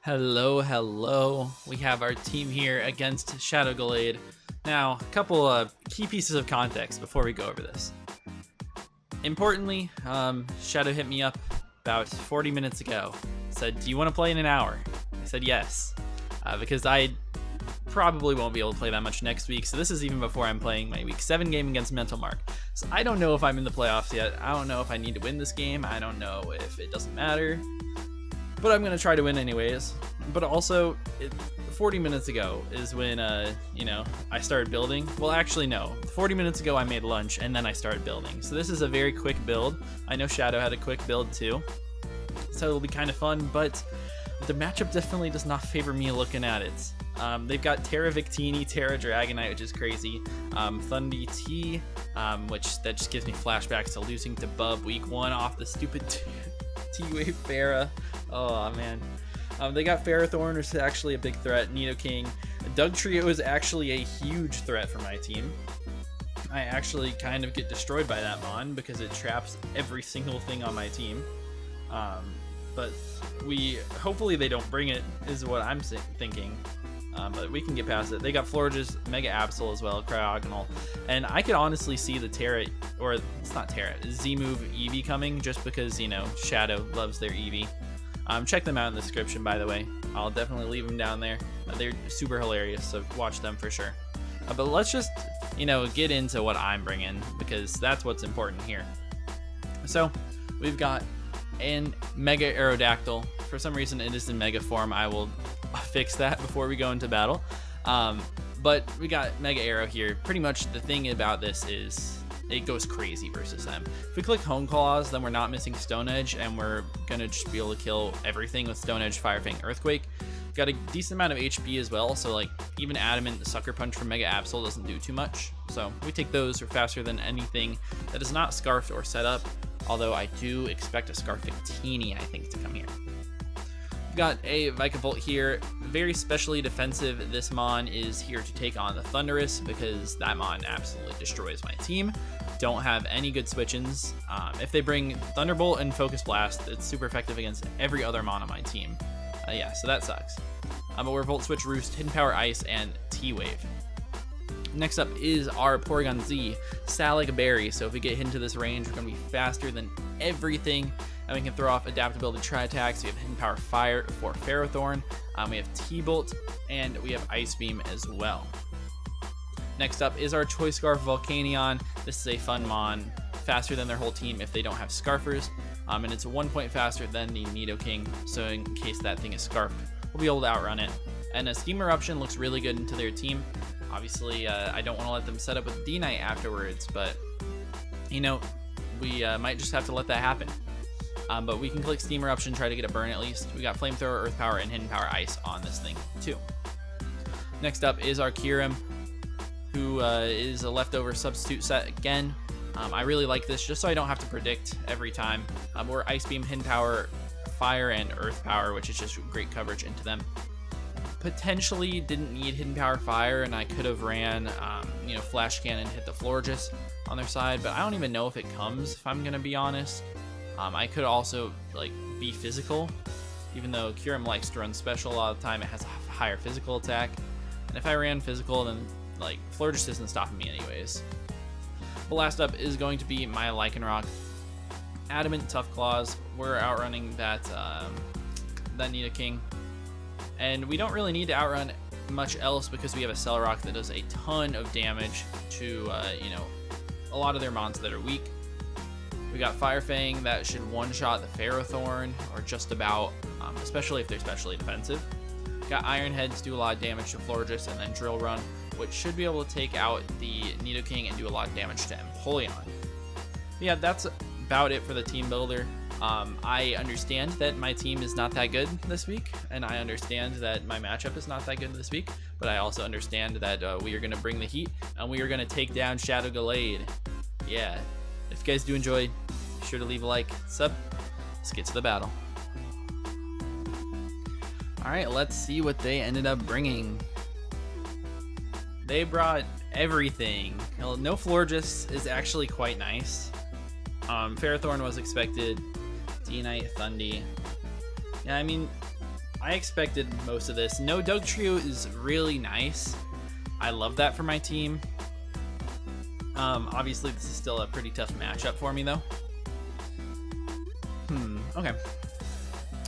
Hello, hello. We have our team here against Shadow Glade. Now, a couple of key pieces of context before we go over this. Importantly, Shadow hit me up about 40 minutes ago. Said, "Do you want to play in an hour?" I said yes, because I probably won't be able to play that much next week. So this is even before I'm playing my week 7 game against Mental Mark. So I don't know if I'm in the playoffs yet. I don't know if I need to win this game. I don't know if it doesn't matter. But I'm going to try to win anyways. But also, 40 minutes ago is when, I started building. Well, actually, no. 40 minutes ago, I made lunch, and then I started building. So this is a very quick build. I know Shadow had a quick build, too. So it'll be kind of fun, but the matchup definitely does not favor me looking at it. They've got Terra Victini, Terra Dragonite, which is crazy. Thundy T, which that just gives me flashbacks to losing to Bub week 1 off the stupid T-Wave Farah. Oh, man. They got Ferrothorn, which is actually a big threat. Nidoking. Dugtrio is actually a huge threat for my team. I actually kind of get destroyed by that Mon because it traps every single thing on my team. But hopefully they don't bring it, is what I'm thinking. But we can get past it. They got Florges, Mega Absol as well, Cryogonal. And I could honestly see the Terra, or it's not Terra, Z-Move Eevee coming just because, Shadow loves their Eevee. Check them out in the description, by the way. I'll definitely leave them down there. They're super hilarious, so watch them for sure. But let's just, get into what I'm bringing, because that's what's important here. So, we've got a Mega Aerodactyl. For some reason, it is in Mega form. I will fix that before we go into battle. But we got Mega Aero here. Pretty much the thing about this is it goes crazy versus them. If we click Hone Claws, then we're not missing Stone Edge, and we're gonna just be able to kill everything with Stone Edge, Fire Fang, Earthquake. Got a decent amount of HP as well, so like even Adamant, Sucker Punch from Mega Absol doesn't do too much. So we take those for faster than anything that is not Scarfed or set up, although I do expect a Scarf Victini, I think, to come here. We've got a Vikavolt here, very specially defensive. This Mon is here to take on the Thundurus because that Mon absolutely destroys my team. Don't have any good switch-ins. If they bring Thunderbolt and Focus Blast, it's super effective against every other Mon on my team. So that sucks. But we're Volt Switch, Roost, Hidden Power Ice, and T-Wave. Next up is our Porygon Z, Salac Berry. So if we get into this range, we're going to be faster than everything. And we can throw off Adaptability Tri-Attacks. We have Hidden Power Fire for Ferrothorn. We have T-Bolt, and we have Ice Beam as well. Next up is our Choice Scarf Volcanion. This is a fun Mon, faster than their whole team if they don't have Scarfers. And it's 1 point faster than the Nidoking, so in case that thing is Scarfed, we'll be able to outrun it. And a Steam Eruption looks really good into their team. Obviously, I don't want to let them set up with D-Knight afterwards, but, we might just have to let that happen. But we can click Steam Eruption, try to get a burn at least. We got Flamethrower, Earth Power, and Hidden Power Ice on this thing too. Next up is our Kyurem, who is a leftover substitute set again. I really like this just so I don't have to predict every time. We're Ice Beam, Hidden Power, Fire, and Earth Power, which is just great coverage into them. Potentially didn't need Hidden Power Fire, and I could have ran, Flash Cannon, hit the Florges on their side, but I don't even know if it comes, if I'm going to be honest. I could also be physical, even though Kyurem likes to run special a lot of the time. It has a higher physical attack, and if I ran physical, then Florges isn't stopping me anyways. The last up is going to be my Lycanroc. Adamant, Tough Claws. We're outrunning that Nidoking, and we don't really need to outrun much else because we have a Celerock that does a ton of damage to a lot of their mons that are weak. We got Fire Fang that should one-shot the Ferrothorn, or just about, especially if they're specially defensive. Got Iron Heads, do a lot of damage to Florges, and then Drill Run, which should be able to take out the Nidoking and do a lot of damage to Empoleon. Yeah, that's about it for the team builder. I understand that my team is not that good this week, and I understand that my matchup is not that good this week, but I also understand that we are going to bring the heat, and we are going to take down Shadow Glade. Yeah. If you guys do enjoy, be sure to leave a like, sub. Let's get to the battle. Alright, let's see what they ended up bringing. They brought everything. Well, no Florges is actually quite nice. Ferrothorn was expected. D-Knight, Thundy. Yeah, I mean, I expected most of this. No Dugtrio is really nice. I love that for my team. Obviously, this is still a pretty tough matchup for me, though. Okay.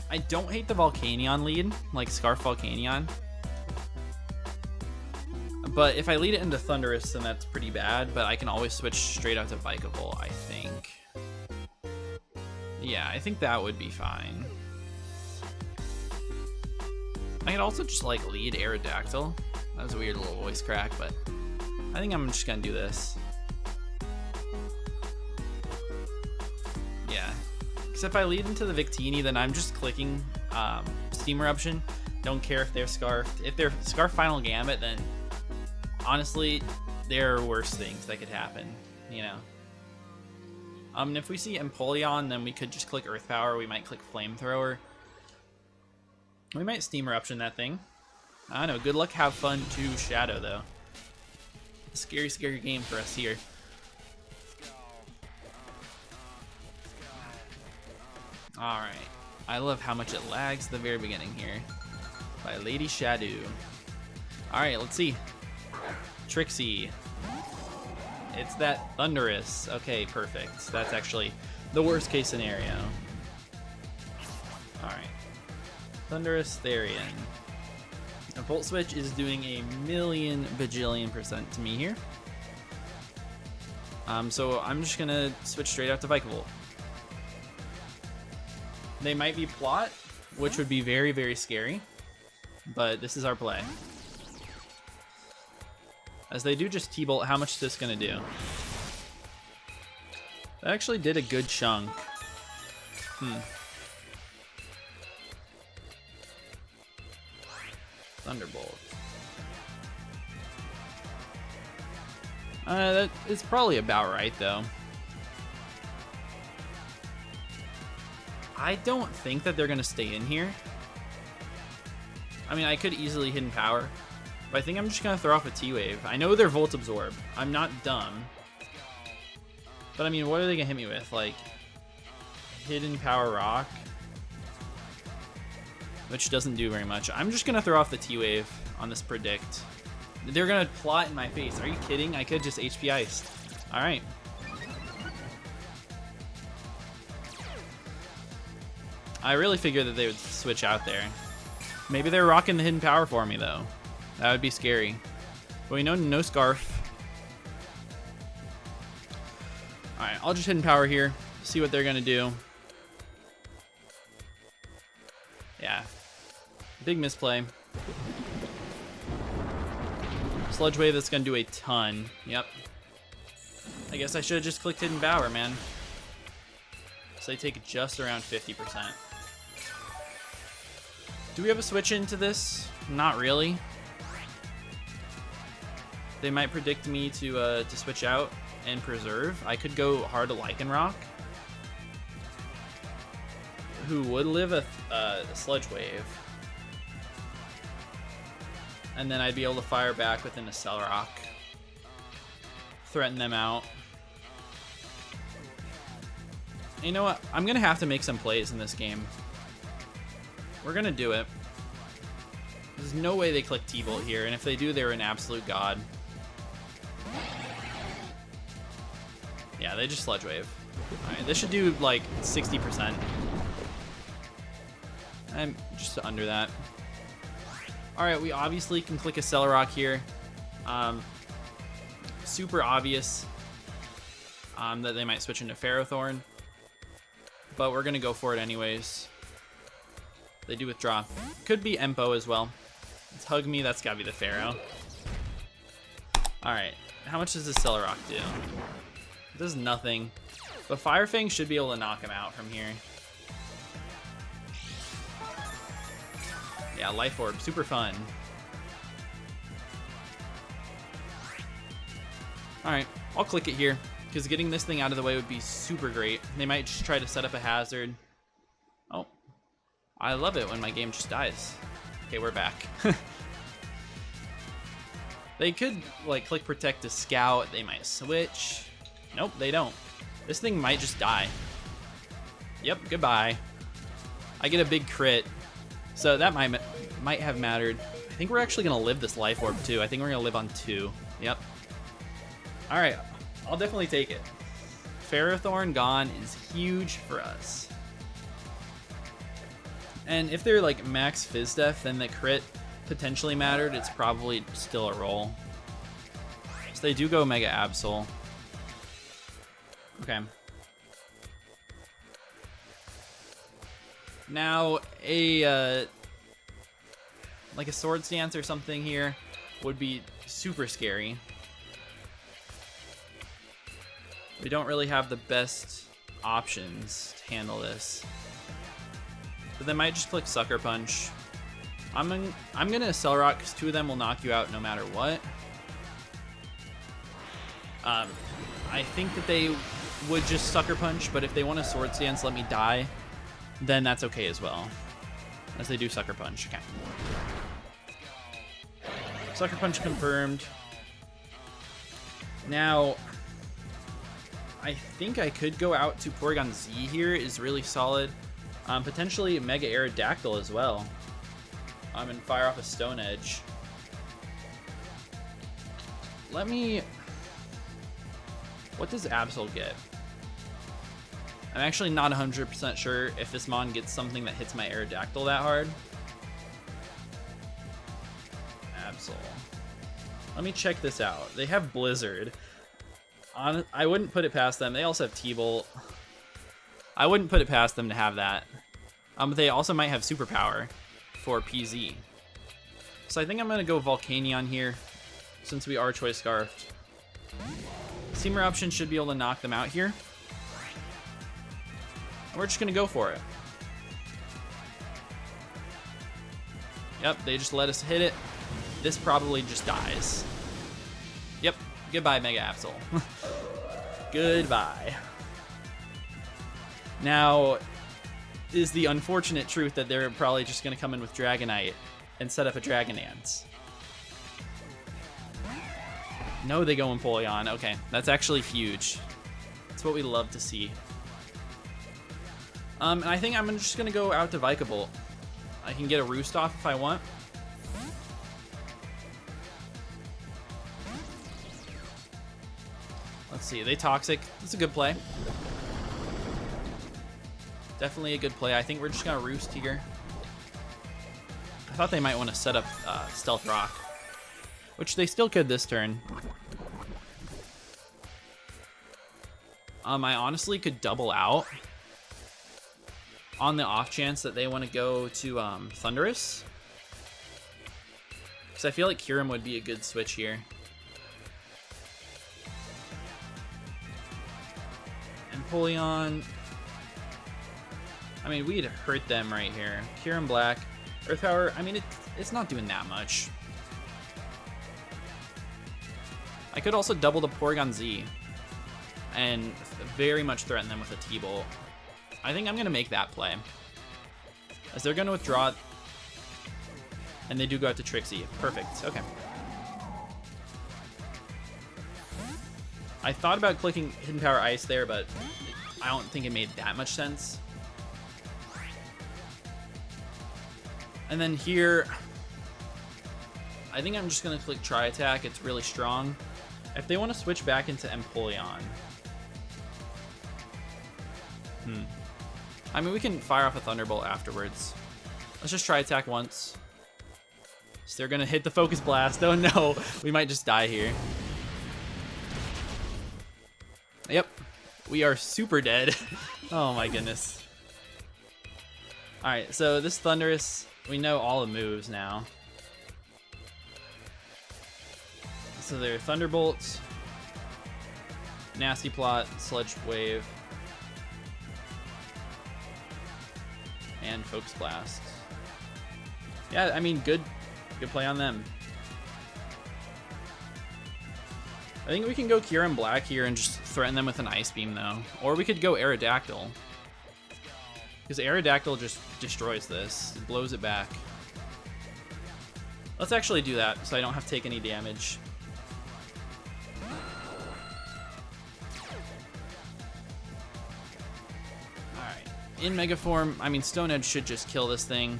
I don't hate the Volcanion lead, like Scarf Volcanion. But if I lead it into Thunderous, then that's pretty bad. But I can always switch straight out to Vikavolt, I think. Yeah, I think that would be fine. I could also just like lead Aerodactyl. That was a weird little voice crack, but I think I'm just gonna do this. Yeah, because if I lead into the Victini, then I'm just clicking Steam Eruption. Don't care if they're Scarfed. If they're Scarf Final Gambit, then honestly, there are worse things that could happen, you know. And if we see Empoleon, then we could just click Earth Power. We might click Flamethrower. We might Steam Eruption that thing. I don't know. Good luck, have fun to Shadow, though. A scary, scary game for us here. Alright. I love how much it lags at the very beginning here. By Lady Shadow. Alright, let's see. Trixie. It's that Thunderous. Okay, perfect. That's actually the worst case scenario. Alright. Thunderous Therian. A Volt Switch is doing a million bajillion % to me here. So I'm just gonna switch straight out to Vikavolt. They might be Plot, which would be very, very scary. But this is our play. As they do just T-Bolt, how much is this gonna do? That actually did a good chunk. Thunderbolt. That is probably about right, though. I don't think that they're gonna stay in here. I mean, I could easily Hidden Power, but I think I'm just gonna throw off a T-Wave. I know they're Volt Absorb. I'm not dumb. But I mean, what are they gonna hit me with? Like, Hidden Power Rock? Which doesn't do very much. I'm just gonna throw off the T-Wave on this Predict. They're gonna Plot in my face. Are you kidding? I could just HP Iced. Alright. I really figured that they would switch out there. Maybe they're rocking the Hidden Power for me, though. That would be scary. But we know no Scarf. Alright, I'll just Hidden Power here. See what they're gonna do. Yeah. Big misplay. Sludge Wave, that's gonna do a ton. Yep. I guess I should have just clicked Hidden Power, man. So they take just around 50%. Do we have a switch into this? Not really. They might predict me to switch out and preserve. I could go hard to Lycanroc, who would live a Sludge Wave. And then I'd be able to fire back with an Accelerock. Threaten them out. You know what? I'm going to have to make some plays in this game. We're going to do it. There's no way they click T-Bolt here, and if they do, they're an absolute god. Yeah, they just Sludge Wave. Alright, this should do like 60%. I'm just under that. Alright, we obviously can click Accelerock here. Super obvious that they might switch into Ferrothorn. But we're going to go for it anyways. They do withdraw. Could be Empo as well. It's Hug Me, that's gotta be the Pharaoh. Alright, how much does this Accelerock do? It does nothing. But Fire Fang should be able to knock him out from here. Yeah, Life Orb, super fun. Alright, I'll click it here, because getting this thing out of the way would be super great. They might just try to set up a hazard. Oh, I love it when my game just dies. Okay, we're back. They could, like, click Protect to Scout. They might switch. Nope, they don't. This thing might just die. Yep, goodbye. I get a big crit. So that might have mattered. I think we're actually going to live this life orb too. I think we're going to live on 2. Yep. All right. I'll definitely take it. Ferrothorn gone is huge for us. And if they're like max Fizz Def, then the crit potentially mattered. It's probably still a roll. So they do go Mega Absol. Okay. Now a like a Swords Dance or something here would be super scary. We don't really have the best options to handle this. But they might just click Sucker Punch. I'm gonna Cell Rock because 2 of them will knock you out no matter what. I think that they would just Sucker Punch, but if they want a Swords Dance, let me die, then that's okay as well. As they do Sucker Punch. Okay. Sucker Punch confirmed. Now, I think I could go out to Porygon Z here, is really solid. Potentially Mega Aerodactyl as well. And fire off a Stone Edge. Let me... What does Absol get? I'm actually not 100% sure if this Mon gets something that hits my Aerodactyl that hard. Absol. Let me check this out. They have Blizzard. I wouldn't put it past them. They also have T-Bolt. I wouldn't put it past them to have that. But they also might have Superpower for PZ. So I think I'm going to go Volcanion here, since we are Choice Scarfed. Steamer option should be able to knock them out here. And we're just going to go for it. Yep, they just let us hit it. This probably just dies. Yep, goodbye Mega Absol. Goodbye. Now, is the unfortunate truth that they're probably just going to come in with Dragonite and set up a Dragonance. No, they go Empoleon. Okay, that's actually huge. That's what we love to see. And I think I'm just going to go out to Vikavolt. I can get a Roost off if I want. Let's see, they Toxic. That's a good play. Definitely a good play. I think we're just going to Roost here. I thought they might want to set up Stealth Rock, which they still could this turn. I honestly could double out on the off chance that they want to go to Thundurus, because I feel like Kyurem would be a good switch here. Empoleon. I mean, we'd hurt them right here. Kyurem Black. Earth Power, I mean, it's not doing that much. I could also double the Porygon Z and very much threaten them with a T-Bolt. I think I'm going to make that play, as they're going to withdraw it, and they do go out to Trixie. Perfect. Okay. I thought about clicking Hidden Power Ice there, but I don't think it made that much sense. And then here, I think I'm just going to click Tri Attack. It's really strong. If they want to switch back into Empoleon. I mean, we can fire off a Thunderbolt afterwards. Let's just Tri Attack once. So they're going to hit the Focus Blast. Oh no, we might just die here. Yep, we are super dead. Oh my goodness. Alright, so this Thundurus, we know all the moves now. So they're Thunderbolts, Nasty Plot, Sludge Wave, and Focus Blast. Yeah, I mean, good play on them. I think we can go Kyurem Black here and just threaten them with an Ice Beam, though. Or we could go Aerodactyl, because Aerodactyl just destroys this. It blows it back. Let's actually do that, so I don't have to take any damage. Alright. In Mega Form, I mean, Stone Edge should just kill this thing.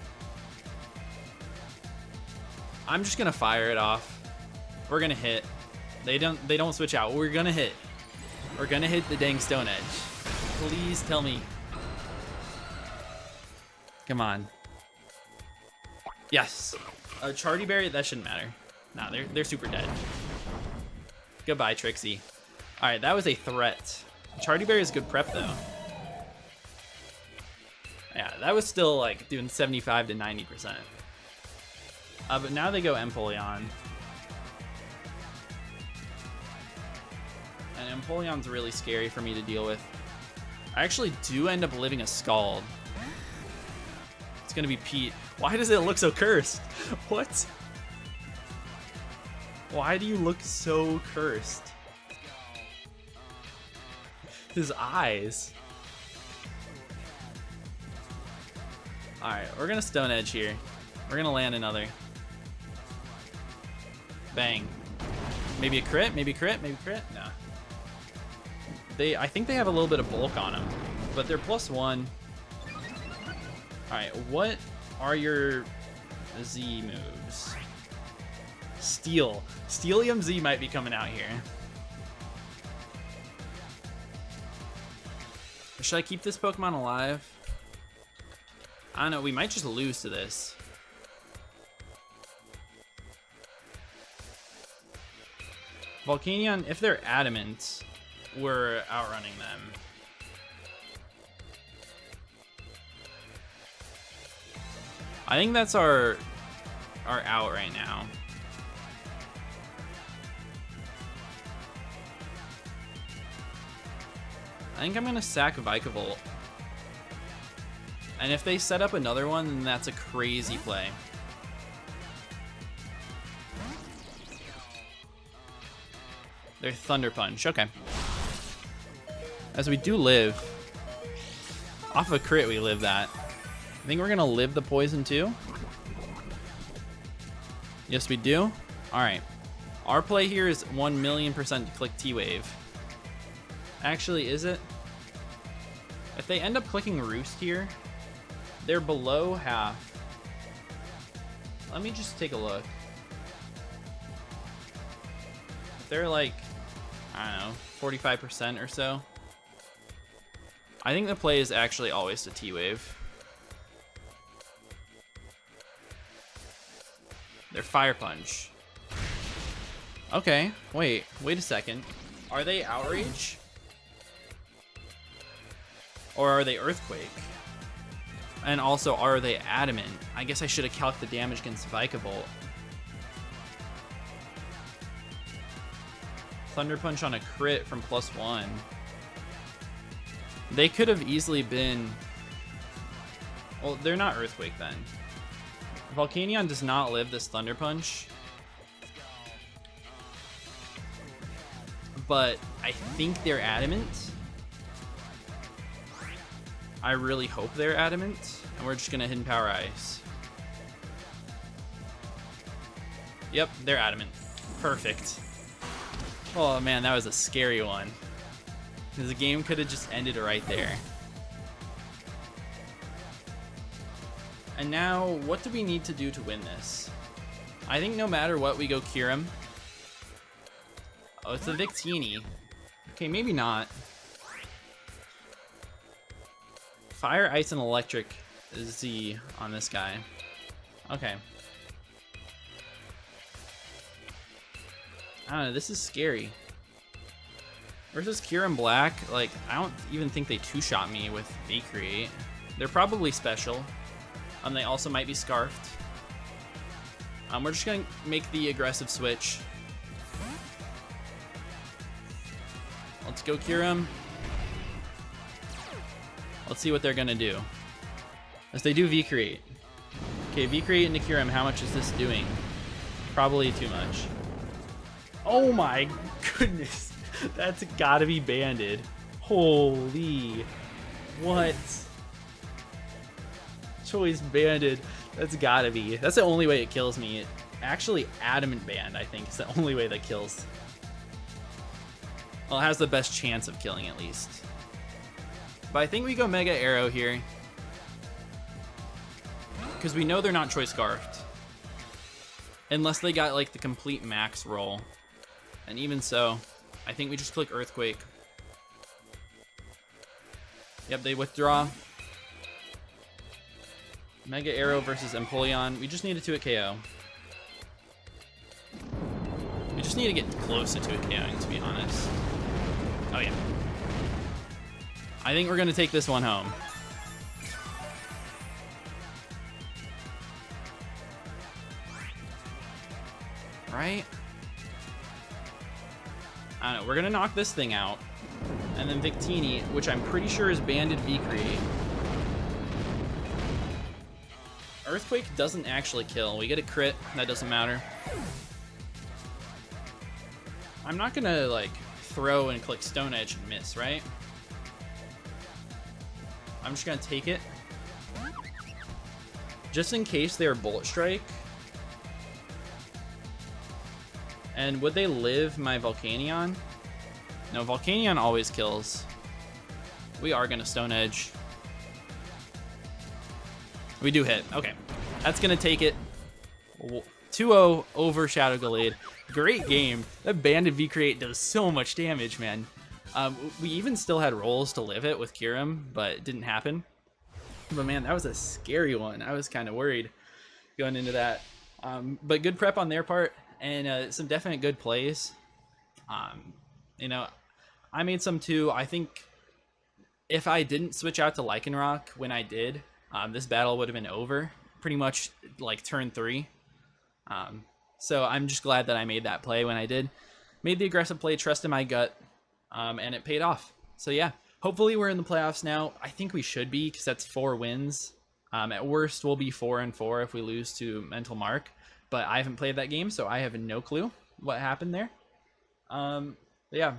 I'm just gonna fire it off. We're gonna hit. They don't switch out. We're gonna hit. We're gonna hit the dang Stone Edge. Please tell me. Come on. Yes. A Chardy Berry, that shouldn't matter. Nah, they're super dead. Goodbye, Trixie. All right, that was a threat. Chardy Berry is good prep though. Yeah, that was still like doing 75 to 90%. But now they go Empoleon. And Empoleon's really scary for me to deal with. I actually do end up living a Scald. It's gonna be Pete. Why does it look so cursed? What? Why do you look so cursed? His eyes. Alright, we're gonna Stone Edge here. We're gonna land another. Bang. Maybe a crit? Maybe crit? Maybe crit? Nah. I think they have a little bit of bulk on them, but they're +1. Alright, what are your Z moves? Steel. Steelium Z might be coming out here. Should I keep this Pokemon alive? I don't know, we might just lose to this. Volcanion, if they're adamant, we're outrunning them. I think that's our out right now. I think I'm gonna sack Vikavolt. And if they set up another one, then that's a crazy play. They're Thunder Punch, okay. As we do live. Off of a crit, we live that. I think we're gonna live the poison too. Yes, we do. All right. Our play here is 1,000,000% to click T-Wave. Actually, is it? If they end up clicking Roost here, they're below half. Let me just take a look. If they're like, I don't know, 45% or so. I think the play is actually always to T-Wave. They're Fire Punch. Okay, wait a second. Are they Outrage? Or are they Earthquake? And also, are they Adamant? I guess I should have calced the damage against Vikavolt. Thunder Punch on a crit from +1. They could have easily been... Well, they're not Earthquake then. Volcanion does not live this Thunder Punch. But I think they're Adamant. I really hope they're Adamant. And we're just going to Hidden Power Ice. Yep, they're Adamant. Perfect. Oh man, that was a scary one. Because the game could have just ended right there. And now, what do we need to do to win this? I think no matter what, we go Kyurem. Oh, it's a Victini. Okay, maybe not. Fire, Ice, and Electric Z on this guy. Okay. I don't know, this is scary. Versus Kyurem Black, like, I don't even think they two-shot me with V-Create. They're probably special. They also might be Scarfed. We're just gonna make the aggressive switch. Let's go Kyurem. Let's see what they're gonna do. As they do V-Create. Okay, V-Create into Kyurem, how much is this doing? Probably too much. Oh my goodness. That's gotta be banded. Holy. What? Choice banded. That's gotta be. That's the only way it kills me. It actually Adamant Band, I think, is the only way that kills. Well, it has the best chance of killing at least. But I think we go Mega Arrow here. Because we know they're not Choice Scarfed. Unless they got like the complete max roll. And even so, I think we just click Earthquake. Yep, they withdraw. Mega Arrow versus Empoleon. We just need a 2-hit KO. We just need to get close to 2-hit KOing, to be honest. Oh yeah. I think we're gonna take this one home. Right? I don't know, we're gonna knock this thing out. And then Victini, which I'm pretty sure is Banded V-Create. Earthquake doesn't actually kill. We get a crit, that doesn't matter. I'm not gonna like throw and click Stone Edge and miss, right? I'm just gonna take it. Just in case they're Bullet Strike. And would they live my Volcanion? No, Volcanion always kills. We are gonna Stone Edge. We do hit. Okay. That's gonna take it. 2-0 over Shadow Gallade. Great game. That Banded V-Create does so much damage, man. We even still had rolls to live it with Kyurem, but it didn't happen. But man, that was a scary one. I was kind of worried going into that. But good prep on their part, and some definite good plays. You know, I made some too. I think if I didn't switch out to Lycanroc when I did, this battle would have been over pretty much like turn 3. So I'm just glad that I made that play when I did. Made the aggressive play, trusted my gut, and it paid off. So yeah, hopefully we're in the playoffs now. I think we should be, because that's 4 wins. At worst, we'll be 4-4 if we lose to Mental Mark. But I haven't played that game, so I have no clue what happened there. But yeah,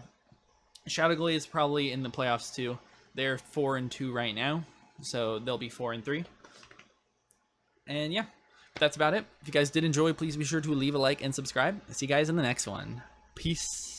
Shadow Gallade is probably in the playoffs too. They're 4-2 right now, so they'll be 4-3. And yeah, that's about it. If you guys did enjoy, please be sure to leave a like and subscribe. See you guys in the next one. Peace.